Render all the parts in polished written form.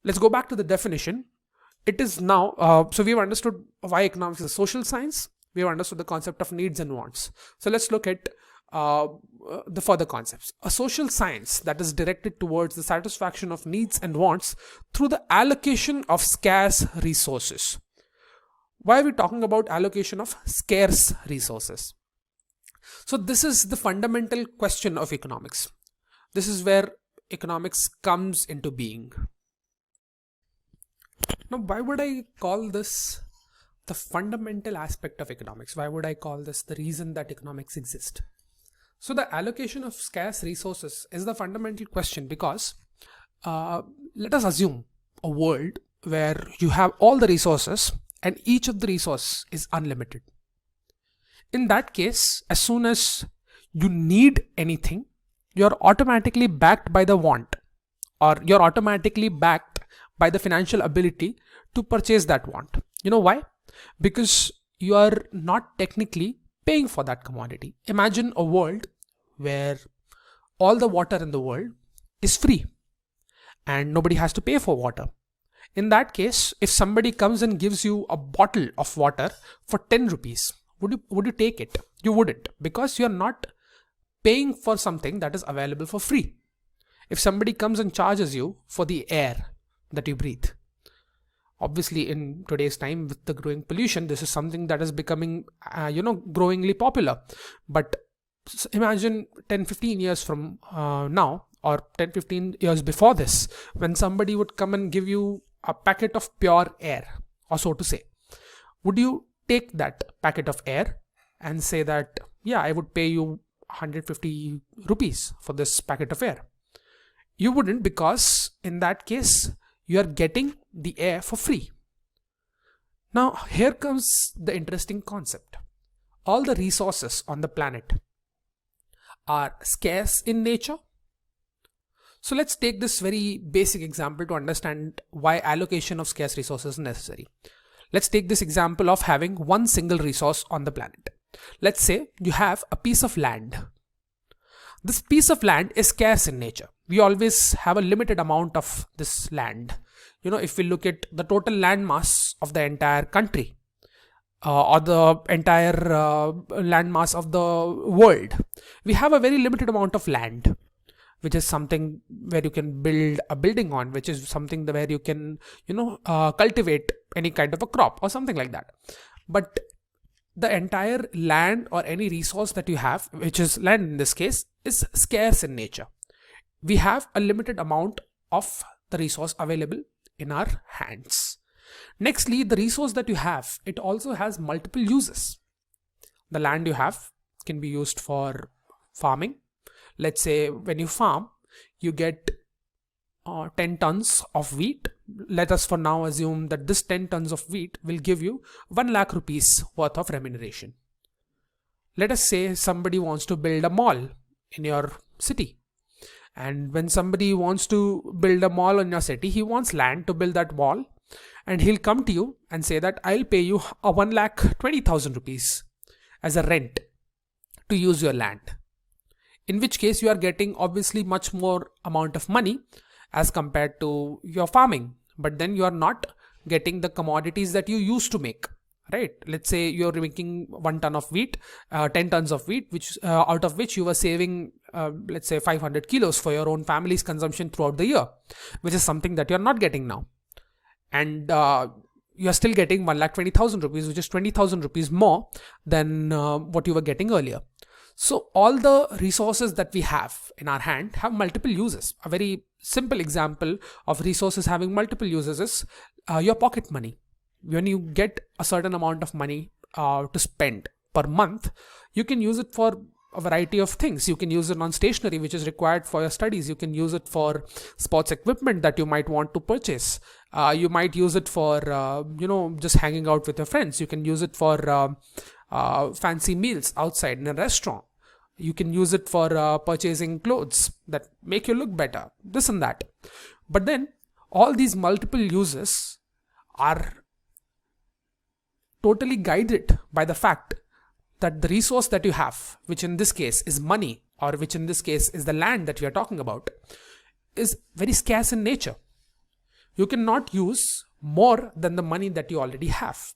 let's go back to the definition. It is now, so we've understood why economics is a social science. We've understood the concept of needs and wants. So let's look at the further concepts. A social science that is directed towards the satisfaction of needs and wants through the allocation of scarce resources. Why are we talking about allocation of scarce resources? So this is the fundamental question of economics. This is where economics comes into being. Now, why would I call this the fundamental aspect of economics? Why would I call this the reason that economics exists? So the allocation of scarce resources is the fundamental question because let us assume a world where you have all the resources and each of the resources is unlimited. In that case, as soon as you need anything, you're automatically backed by the want, or you're automatically backed by the financial ability to purchase that want. You know why? Because you are not technically paying for that commodity. Imagine a world where all the water in the world is free and nobody has to pay for water. In that case, if somebody comes and gives you a bottle of water for 10 rupees, would you take it? You wouldn't, because you're not paying for something that is available for free. If somebody comes and charges you for the air that you breathe, obviously in today's time with the growing pollution, this is something that is becoming growingly popular. But imagine 10-15 years from now, or 10-15 years before this, when somebody would come and give you a packet of pure air, or so to say, would you take that packet of air and say that, yeah, I would pay you 150 rupees for this packet of air? You wouldn't, because in that case you are getting the air for free. Now here comes the interesting concept. All the resources on the planet are scarce in nature. So let's take this very basic example to understand why allocation of scarce resources is necessary. Let's take this example of having one single resource on the planet. Let's say you have a piece of land. This piece of land is scarce in nature. We always have a limited amount of this land. If we look at the total land mass of the entire country, or the entire land mass of the world, we have a very limited amount of land, which is something where you can build a building on, which is something where you can, cultivate any kind of a crop or something like that. But the entire land or any resource that you have, which is land in this case, is scarce in nature. We have a limited amount of the resource available in our hands. Nextly, the resource that you have, it also has multiple uses. The land you have can be used for farming. Let's say when you farm, you get 10 tons of wheat. Let us for now assume that this 10 tons of wheat will give you 1 lakh rupees worth of remuneration. Let us say somebody wants to build a mall in your city. And when somebody wants to build a mall in your city, he wants land to build that mall. And he'll come to you and say that I'll pay you 1,20,000 rupees as a rent to use your land. In which case you are getting obviously much more amount of money as compared to your farming. But then you are not getting the commodities that you used to make. Right? Let's say you're making 1 ton of wheat, 10 tons of wheat, which out of which you were saving, let's say 500 kilos for your own family's consumption throughout the year, which is something that you're not getting now. And you're still getting 1,20,000 rupees, which is 20,000 rupees more than what you were getting earlier. So all the resources that we have in our hand have multiple uses. A very simple example of resources having multiple uses is your pocket money. When you get a certain amount of money to spend per month, you can use it for a variety of things. You can use it on stationery, which is required for your studies. You can use it for sports equipment that you might want to purchase. You might use it for, just hanging out with your friends. You can use it for fancy meals outside in a restaurant. You can use it for purchasing clothes that make you look better, this and that. But then all these multiple uses are totally guided by the fact that the resource that you have, which in this case is money, or which in this case is the land that we are talking about, is very scarce in nature. you cannot use more than the money that you already have.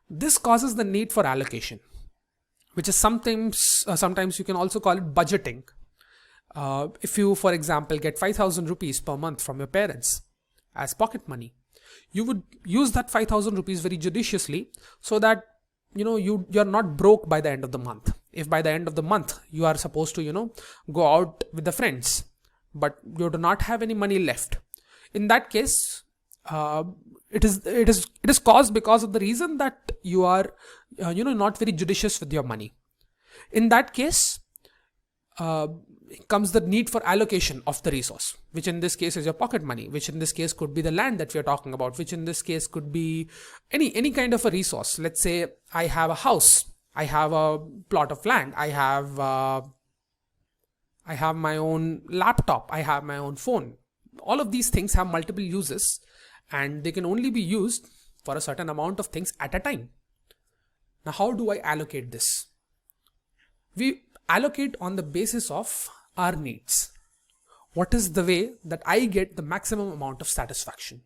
This causes the need for allocation, which is sometimes you can also call it budgeting. If you, for example, get 5,000 rupees per month from your parents as pocket money, you would use that 5,000 rupees very judiciously so that you're not broke by the end of the month. If by the end of the month you are supposed to go out with the friends, but you do not have any money left, in that case it is caused because of the reason that you are not very judicious with your money. In that case comes the need for allocation of the resource, which in this case is your pocket money, which in this case could be the land that we are talking about, which in this case could be any kind of a resource. Let's say I have a house, I have a plot of land, I have my own laptop, I have my own phone. All of these things have multiple uses and they can only be used for a certain amount of things at a time. Now, how do I allocate this? We allocate on the basis of our needs. What is the way that I get the maximum amount of satisfaction?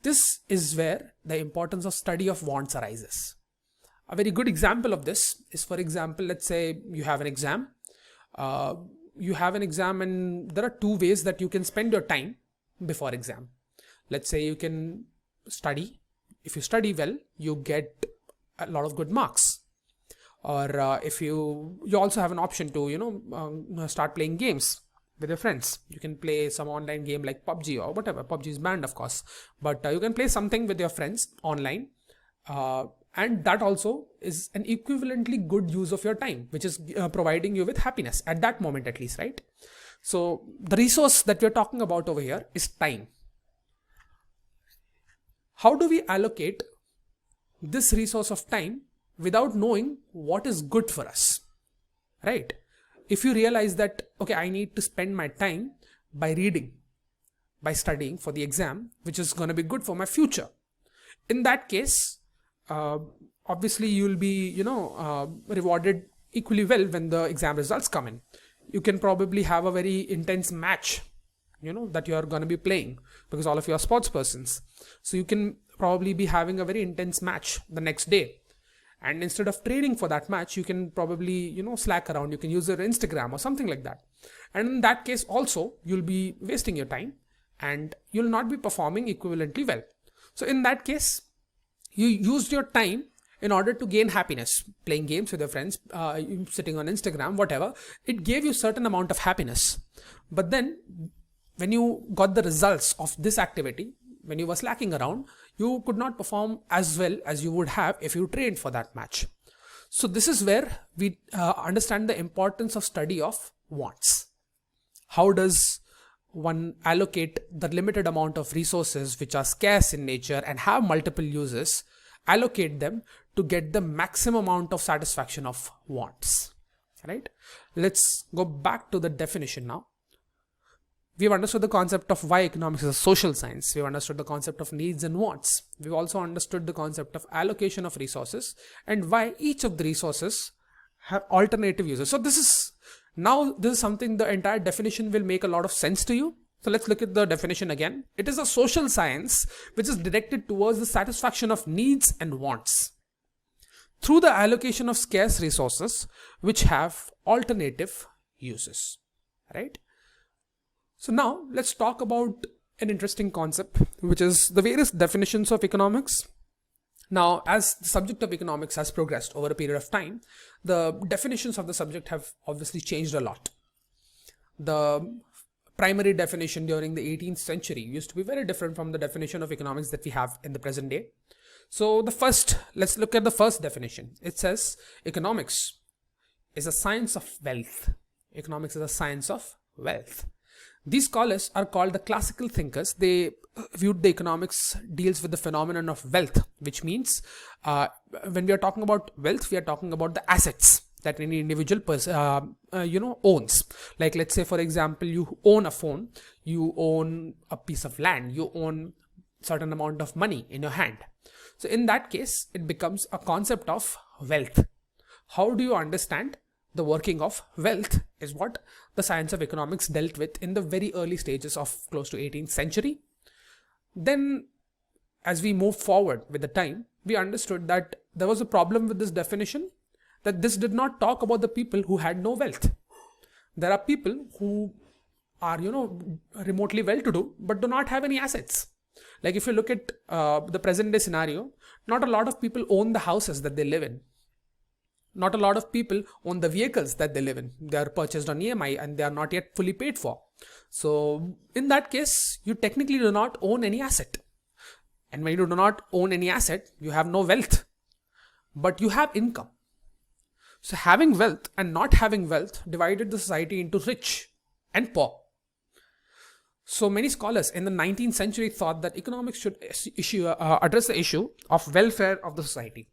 This is where the importance of study of wants arises. A very good example of this is, for example, let's say you have an exam. And there are two ways that you can spend your time before exam. Let's say you can study. If you study well, you get a lot of good marks. Or if you also have an option to start playing games with your friends. You can play some online game like PUBG or whatever. PUBG is banned, of course, but you can play something with your friends online, and that also is an equivalently good use of your time, which is providing you with happiness at that moment, at least, right? So the resource that we're talking about over here is time. How do we allocate this resource of time without knowing what is good for us, right? If you realize that, okay, I need to spend my time by reading, by studying for the exam, which is going to be good for my future. In that case, obviously you'll be, rewarded equally well when the exam results come in. You can probably have a very intense match, that you are going to be playing because all of you are sports persons. So you can probably be having a very intense match the next day. And instead of training for that match, you can probably, slack around. You can use your Instagram or something like that. And in that case also, you'll be wasting your time and you'll not be performing equivalently well. So in that case, you used your time in order to gain happiness, playing games with your friends, sitting on Instagram, whatever. It gave you certain amount of happiness. But then when you got the results of this activity, when you were slacking around, you could not perform as well as you would have if you trained for that match. So this is where we understand the importance of study of wants. How does one allocate the limited amount of resources which are scarce in nature and have multiple uses, allocate them to get the maximum amount of satisfaction of wants, right? Let's go back to the definition now. We've understood the concept of why economics is a social science. We've understood the concept of needs and wants. We've also understood the concept of allocation of resources and why each of the resources have alternative uses. So this is something, the entire definition will make a lot of sense to you. So let's look at the definition again. It is a social science which is directed towards the satisfaction of needs and wants through the allocation of scarce resources which have alternative uses, right? So now let's talk about an interesting concept, which is the various definitions of economics. Now, as the subject of economics has progressed over a period of time, the definitions of the subject have obviously changed a lot. The primary definition during the 18th century used to be very different from the definition of economics that we have in the present day. So let's look at the first definition. It says economics is a science of wealth. Economics is a science of wealth. These scholars are called the classical thinkers. They viewed the economics deals with the phenomenon of wealth, which means when we are talking about wealth, we are talking about the assets that any individual owns. Like, let's say, for example, you own a phone, you own a piece of land, you own a certain amount of money in your hand. So in that case, it becomes a concept of wealth. How do you understand the working of wealth is what the science of economics dealt with in the very early stages of close to 18th century. Then as we moved forward with the time, we understood that there was a problem with this definition, that this did not talk about the people who had no wealth. There are people who are, remotely well-to-do, but do not have any assets. Like if you look at the present day scenario, not a lot of people own the houses that they live in. Not a lot of people own the vehicles that they live in. They are purchased on EMI and they are not yet fully paid for. So in that case, you technically do not own any asset. And when you do not own any asset, you have no wealth, but you have income. So having wealth and not having wealth divided the society into rich and poor. So many scholars in the 19th century thought that economics should address the issue of welfare of the society.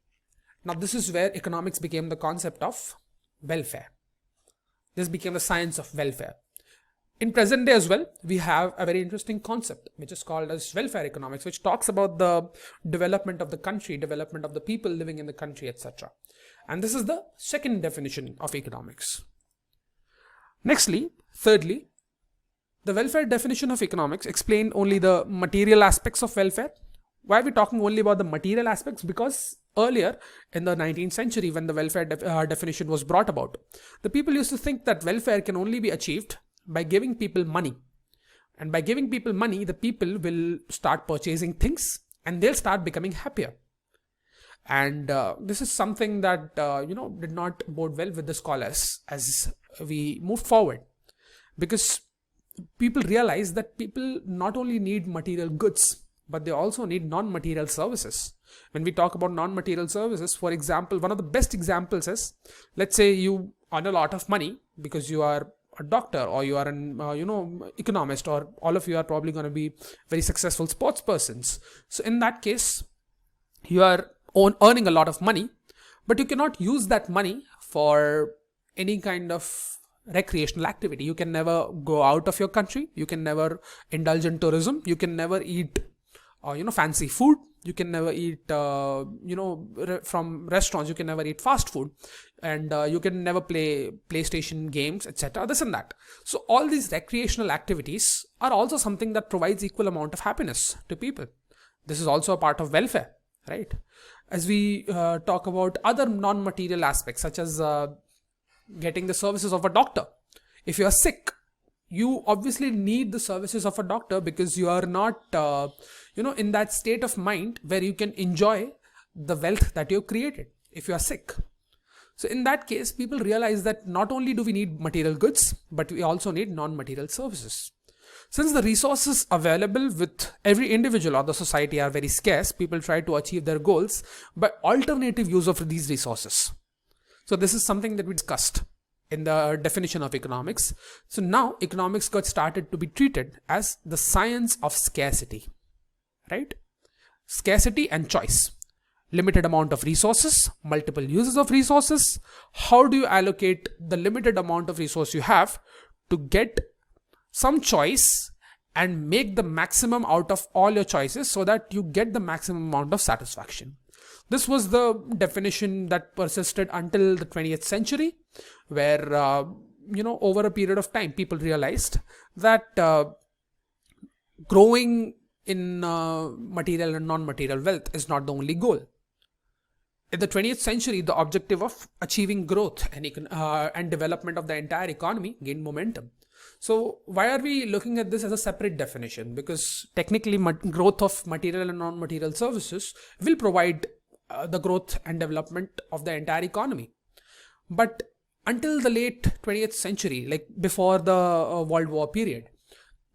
Now this is where economics became the concept of welfare. This became the science of welfare. In present day as well, we have a very interesting concept which is called as welfare economics, which talks about the development of the country, development of the people living in the country, etc. And this is the second definition of economics. Thirdly, the welfare definition of economics explained only the material aspects of welfare. Why are we talking only about the material aspects? Because earlier in the 19th century, when the welfare definition was brought about, the people used to think that welfare can only be achieved by giving people money. And by giving people money, the people will start purchasing things and they'll start becoming happier. And this is something that, did not bode well with the scholars as we moved forward. Because people realize that people not only need material goods, but they also need non-material services. When we talk about non-material services, for example, one of the best examples is, let's say you earn a lot of money because you are a doctor or you are an economist, or all of you are probably going to be very successful sports persons. So in that case, you are earning a lot of money, but you cannot use that money for any kind of recreational activity. You can never go out of your country. You can never indulge in tourism. You can never eat fancy food. You can never eat from restaurants. You can never eat fast food, and you can never play PlayStation games, etc. This and that. So all these recreational activities are also something that provides equal amount of happiness to people. This is also a part of welfare, right? As we talk about other non-material aspects, such as getting the services of a doctor. If you are sick, you obviously need the services of a doctor because you are not, in that state of mind where you can enjoy the wealth that you've created if you are sick. So in that case, people realize that not only do we need material goods, but we also need non-material services. Since the resources available with every individual or the society are very scarce, people try to achieve their goals by alternative use of these resources. So this is something that we discussed in the definition of economics. So now economics got started to be treated as the science of scarcity, right? Scarcity and choice. Limited amount of resources, multiple uses of resources. How do you allocate the limited amount of resource you have to get some choice and make the maximum out of all your choices so that you get the maximum amount of satisfaction? This was the definition that persisted until the 20th century, where, over a period of time, people realized that growing in material and non-material wealth is not the only goal. In the 20th century, the objective of achieving growth and development of the entire economy gained momentum. So why are we looking at this as a separate definition? Because technically growth of material and non-material services will provide the growth and development of the entire economy. But until the late 20th century, like before the World War period,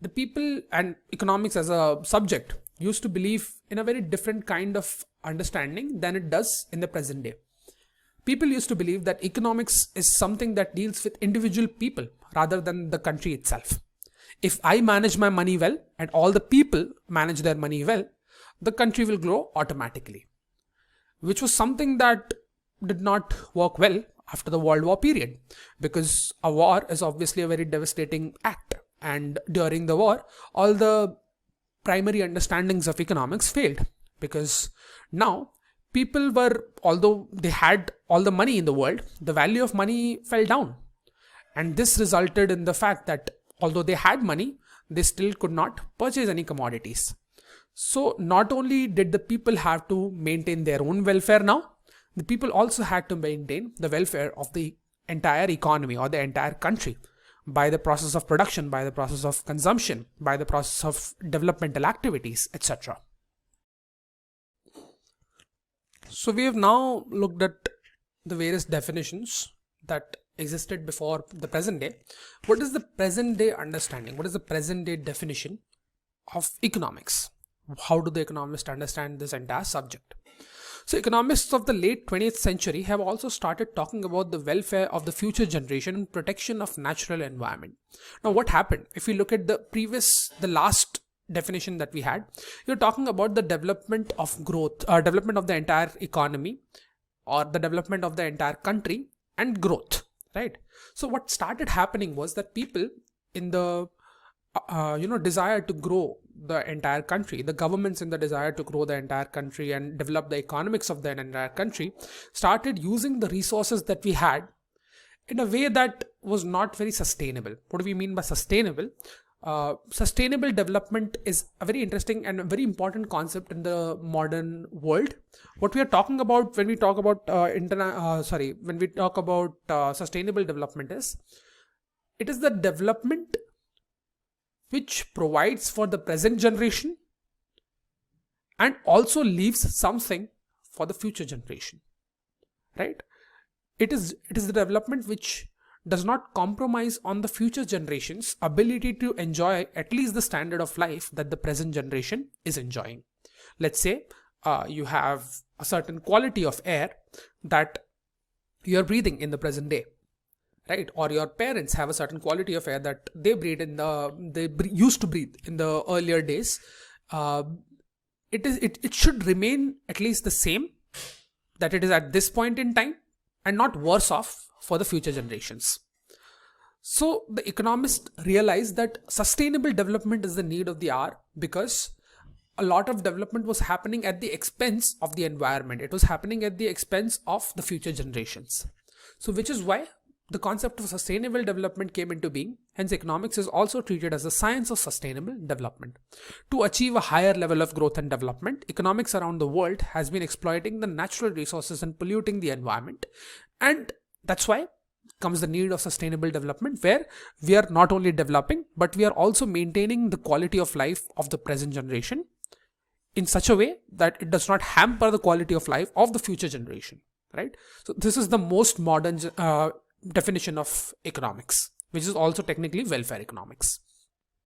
the people and economics as a subject used to believe in a very different kind of understanding than it does in the present day. People used to believe that economics is something that deals with individual people rather than the country itself. If I manage my money well and all the people manage their money well, the country will grow automatically. Which was something that did not work well after the World War period, because a war is obviously a very devastating act, and during the war all the primary understandings of economics failed, because now people were, although they had all the money in the world, the value of money fell down, and this resulted in the fact that although they had money, they still could not purchase any commodities. So not only did the people have to maintain their own welfare now, the people also had to maintain the welfare of the entire economy or the entire country by the process of production, by the process of consumption, by the process of developmental activities, etc. So we have now looked at the various definitions that existed before the present day. What is the present day understanding? What is the present day definition of economics? How do the economists understand this entire subject? So economists of the late 20th century have also started talking about the welfare of the future generation and protection of natural environment. Now what happened? If we look at the last definition that we had, you're talking about the development of growth, development of the entire economy or the development of the entire country and growth, right? So what started happening was that people in the desire to grow the entire country, the governments in the desire to grow the entire country and develop the economics of the entire country started using the resources that we had in a way that was not very sustainable. What do we mean by sustainable? Sustainable development is a very interesting and a very important concept in the modern world. What we are talking about when we talk about sustainable development is, it is the development which provides for the present generation and also leaves something for the future generation, right? It is the development which does not compromise on the future generation's ability to enjoy at least the standard of life that the present generation is enjoying. Let's say you have a certain quality of air that you're breathing in the present day, right? Or your parents have a certain quality of air that they used to breathe in the earlier days. It should remain at least the same that it is at this point in time and not worse off for the future generations. So the economists realized that sustainable development is the need of the hour, because a lot of development was happening at the expense of the environment. It was happening at the expense of the future generations. So which is why the concept of sustainable development came into being. Hence, economics is also treated as a science of sustainable development. To achieve a higher level of growth and development, economics around the world has been exploiting the natural resources and polluting the environment. And that's why comes the need of sustainable development, where we are not only developing, but we are also maintaining the quality of life of the present generation in such a way that it does not hamper the quality of life of the future generation, right? So this is the most modern definition of economics, which is also technically welfare economics.